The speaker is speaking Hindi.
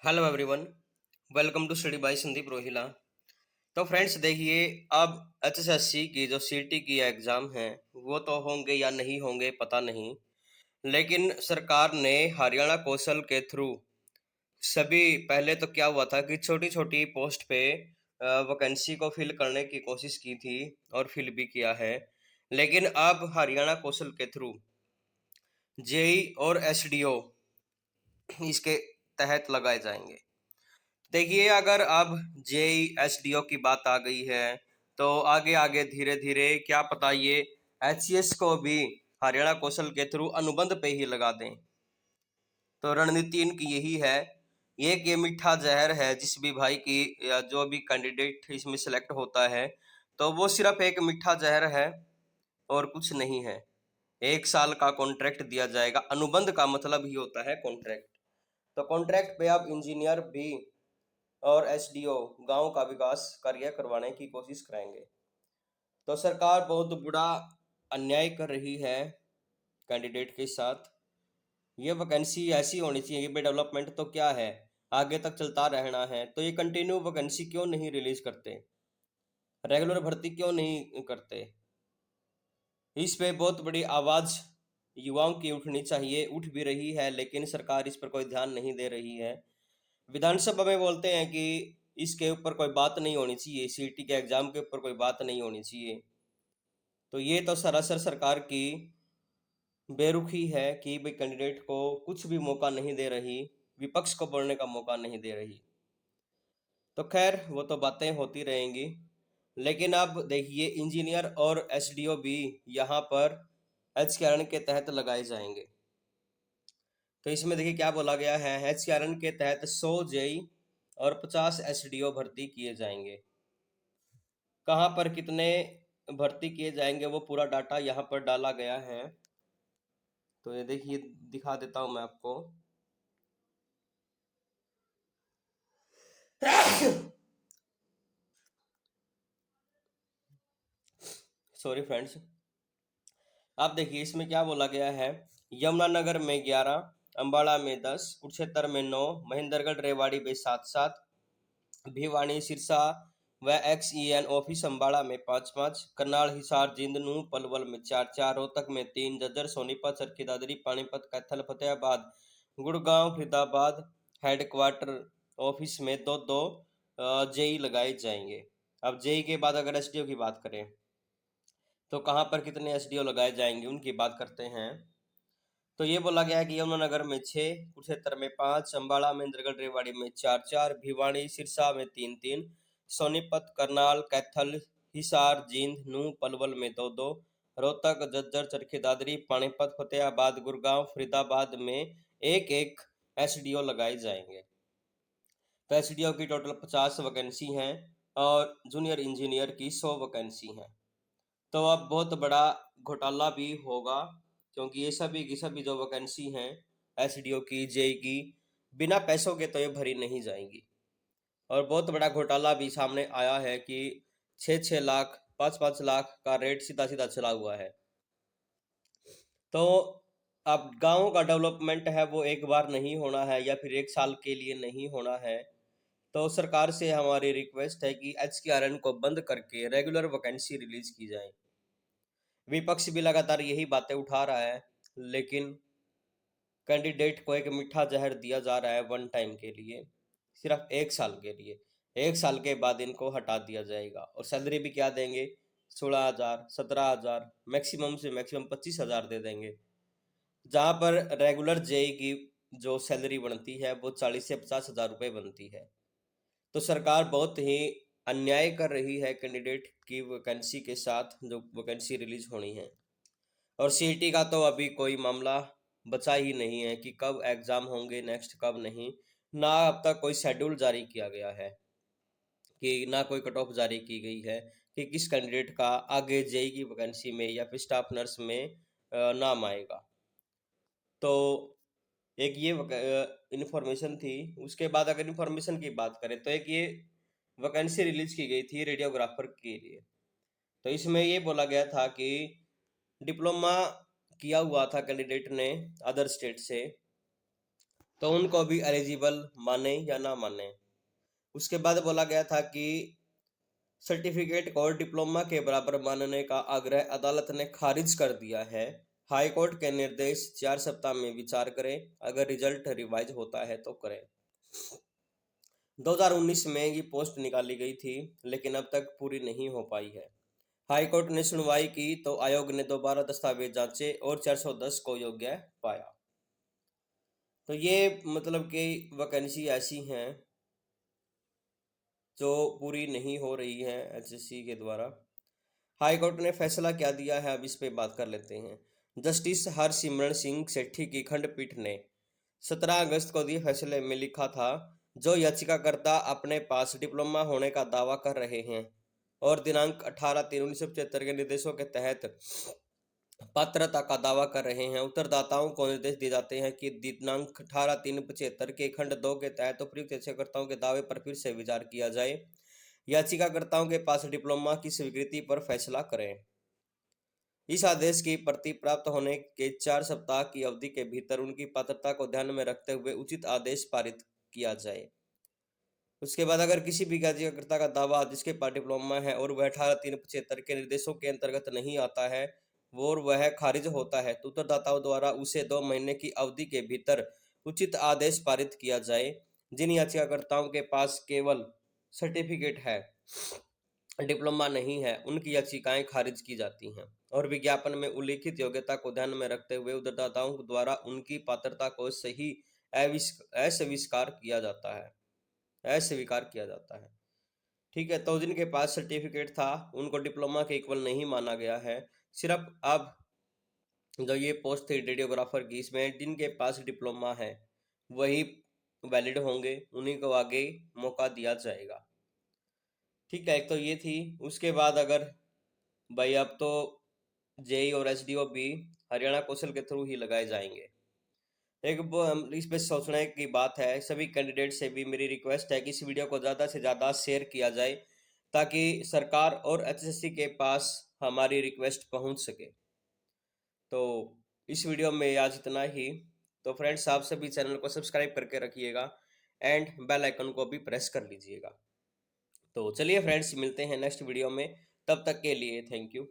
Hello everyone. Welcome to study by Sandeep Rohila. तो फ्रेंड्स देखिए, अब एचएसएससी की जो सीटी की एग्ज़ाम है वो तो होंगे या नहीं होंगे पता नहीं, लेकिन सरकार ने हरियाणा कौशल के थ्रू सभी पहले तो क्या हुआ था कि छोटी छोटी पोस्ट पे वैकेंसी को फिल करने की कोशिश की थी और फिल भी किया है। लेकिन अब हरियाणा कौशल के थ्रू जेई और एसडीओ इसके तहत लगाए जाएंगे। देखिए, अगर अब जेई एसडीओ की बात आ गई है तो आगे आगे धीरे धीरे क्या पता ये एचसीएस को भी हरियाणा कौशल के थ्रू अनुबंध पे ही लगा दें। तो रणनीति इनकी यही है। एक ये मीठा जहर है जिस भी भाई की या जो भी कैंडिडेट इसमें सेलेक्ट होता है तो वो सिर्फ एक मीठा जहर है और कुछ नहीं है। 1 साल का कॉन्ट्रैक्ट दिया जाएगा। अनुबंध का मतलब ही होता है कॉन्ट्रैक्ट। तो कॉन्ट्रैक्ट पे अब इंजीनियर भी और एसडीओ गांव का विकास कार्य करवाने की कोशिश करेंगे। तो सरकार बहुत बड़ा अन्याय कर रही है कैंडिडेट के साथ। ये वैकेंसी ऐसी होनी चाहिए कि भाई डेवलपमेंट तो क्या है, आगे तक चलता रहना है तो ये कंटिन्यू वैकेंसी क्यों नहीं रिलीज करते, रेगुलर भर्ती क्यों नहीं करते। इस पे बहुत बड़ी आवाज युवाओं की उठनी चाहिए, उठ भी रही है लेकिन सरकार इस पर कोई ध्यान नहीं दे रही है। विधानसभा में बोलते हैं कि इसके ऊपर कोई बात नहीं होनी चाहिए, सीटी के एग्जाम के ऊपर कोई बात नहीं होनी चाहिए। तो ये तो सरासर सरकार की बेरुखी है कि भाई कैंडिडेट को कुछ भी मौका नहीं दे रही, विपक्ष को बोलने का मौका नहीं दे रही। तो खैर वो तो बातें होती रहेंगी। लेकिन अब देखिए, इंजीनियर और एसडीओ भी यहाँ पर एच के के तहत लगाए जाएंगे। तो इसमें देखिए क्या बोला गया है, एच के तहत 100 जेई और 50 एसडीओ भर्ती किए जाएंगे। कहाँ पर कितने भर्ती किए जाएंगे वो पूरा डाटा यहाँ पर डाला गया है। तो ये देखिए, दिखा देता हूँ मैं आपको। Sorry friends. आप देखिए इसमें क्या बोला गया है। यमुनानगर में 11, अंबाला में 10, कुरुक्षेत्र में 9, महेंद्रगढ़ रेवाड़ी में 7-7, भिवानी सिरसा व XEN ऑफिस अंबाला में 5-5, करनाल हिसार जींद नूंह पलवल में 4-4, रोहतक में 3, झज्जर सोनीपत चरखी दादरी पानीपत कैथल फतेहाबाद गुड़गांव फरीदाबाद हेडक्वार्टर ऑफिस में 2-2 जेई लगाए जाएंगे। अब जेई के बाद अगर एसडीओ की बात करें तो कहाँ पर कितने एसडीओ लगाए जाएंगे उनकी बात करते हैं। तो ये बोला गया है कि यमुनानगर में 6, कुरुक्षेत्र में 5, अंबाला महेंद्रगढ़ रेवाड़ी में 4-4, भिवानी सिरसा में 3-3, सोनीपत करनाल कैथल हिसार जींद नूंह पलवल में 2-2, रोहतक झज्जर चरखी दादरी पानीपत फतेहाबाद गुड़गांव फरीदाबाद में 1-1 एसडीओ लगाए जाएंगे। तो एसडीओ की टोटल 50 वैकेंसी हैं और जूनियर इंजीनियर की 100 वैकेंसी हैं। तो अब बहुत बड़ा घोटाला भी होगा, क्योंकि ये सभी की सभी जो वैकेंसी हैं एसडीओ की जेई की, बिना पैसों के तो ये भरी नहीं जाएंगी। और बहुत बड़ा घोटाला भी सामने आया है कि 6-6 लाख 5-5 लाख का रेट सीधा सीधा चला हुआ है। तो अब गांव का डेवलपमेंट है वो एक बार नहीं होना है या फिर 1 साल के लिए नहीं होना है। तो सरकार से हमारी रिक्वेस्ट है कि HKRN को बंद करके रेगुलर वैकेंसी रिलीज की जाए। विपक्ष भी लगातार यही बातें उठा रहा है, लेकिन कैंडिडेट को एक मीठा जहर दिया जा रहा है वन टाइम के लिए, सिर्फ 1 साल के लिए। 1 साल के बाद इनको हटा दिया जाएगा और सैलरी भी क्या देंगे, 16,000 17,000, मैक्सिमम से मैक्सिमम 25,000 दे देंगे। जहाँ पर रेगुलर जेई की जो सैलरी बनती है वो 40 से 50,000 रुपये बनती है। तो सरकार बहुत ही अन्याय कर रही है कैंडिडेट की वैकेंसी के साथ, जो वैकेंसी रिलीज होनी है। और सीईटी का तो अभी कोई मामला बचा ही नहीं है कि कब एग्जाम होंगे नेक्स्ट, कब नहीं। ना अब तक कोई शेड्यूल जारी किया गया है, कि ना कोई कट ऑफ जारी की गई है कि किस कैंडिडेट का आगे जेई की वैकेंसी में या फिर स्टाफ नर्स में नाम आएगा। तो एक ये इंफॉर्मेशन थी। उसके बाद अगर इंफॉर्मेशन की बात करें तो एक ये वैकेंसी रिलीज की गई थी रेडियोग्राफर के लिए। तो इसमें ये बोला गया था कि डिप्लोमा किया हुआ था कैंडिडेट ने अदर स्टेट से, तो उनको भी एलिजिबल माने या ना माने। उसके बाद बोला गया था कि सर्टिफिकेट को डिप्लोमा के बराबर मानने का आग्रह अदालत ने खारिज कर दिया है। हाई कोर्ट के निर्देश 4 सप्ताह में विचार करें, अगर रिजल्ट रिवाइज होता है तो करें। 2019 में ये पोस्ट निकाली गई थी, लेकिन अब तक पूरी नहीं हो पाई है। हाई कोर्ट ने सुनवाई की तो आयोग ने दोबारा दस्तावेज जांचे और 410 को योग्य पाया। तो ये मतलब कि वैकेंसी ऐसी हैं जो पूरी नहीं हो रही है एचएससी के द्वारा। हाई कोर्ट ने फैसला क्या दिया है, अब इस पे बात कर लेते हैं। जस्टिस हरसिमरन सिंह सेठी की खंडपीठ ने 17 अगस्त को दिए फैसले में लिखा था, जो याचिकाकर्ता अपने पास डिप्लोमा होने का दावा कर रहे हैं और दिनांक 18/3/1975 के निर्देशों के तहत पात्रता का दावा कर रहे हैं, उत्तरदाताओं को निर्देश दिए जाते हैं कि दिनांक 18/3/75 के खंड 2 के तहत उपयुक्त याचिकाकर्ताओं के दावे पर फिर से विचार किया जाए। याचिकाकर्ताओं के पास डिप्लोमा की स्वीकृति पर फैसला करें। इस आदेश की प्रति प्राप्त होने के 4 सप्ताह की अवधि के भीतर उनकी पात्रता को ध्यान में रखते हुए उचित आदेश पारित किया जाए। उसके बाद अगर किसी भी याचिकाकर्ता का दावा जिसके पास डिप्लोमा है और वह 18/3/75 के निर्देशों के अंतर्गत नहीं आता है और वह खारिज होता है, तो उत्तरदाताओं द्वारा उसे 2 महीने की अवधि के भीतर उचित आदेश पारित किया जाए। जिन याचिकाकर्ताओं के पास केवल सर्टिफिकेट है, डिप्लोमा नहीं है, उनकी याचिकाएं खारिज की जाती हैं और विज्ञापन में उल्लिखित योग्यता को ध्यान में रखते हुए उत्तरदाताओं द्वारा उनकी पात्रता को सही अस्वीकार किया जाता है अस्वीकार किया जाता है। ठीक है, तो जिनके पास सर्टिफिकेट था उनको डिप्लोमा के इक्वल नहीं माना गया है। सिर्फ अब जो ये पोस्ट थी रेडियोग्राफर की, इसमें जिनके पास डिप्लोमा है वही वैलिड होंगे, उन्हीं को आगे मौका दिया जाएगा। ठीक है, एक तो ये थी। उसके बाद अगर भाई अब तो जेई और एसडीओ भी हरियाणा कौशल के थ्रू ही लगाए जाएंगे। एक इस पे सोचने की बात है, सभी कैंडिडेट से भी मेरी रिक्वेस्ट है कि इस वीडियो को ज़्यादा से ज़्यादा शेयर किया जाए ताकि सरकार और एचएससी के पास हमारी रिक्वेस्ट पहुंच सके। तो इस वीडियो में आज इतना ही। तो फ्रेंड्स, आप सभी चैनल को सब्सक्राइब करके रखिएगा एंड बेल आइकन को भी प्रेस कर लीजिएगा। तो चलिए फ्रेंड्स, मिलते हैं नेक्स्ट वीडियो में। तब तक के लिए थैंक यू।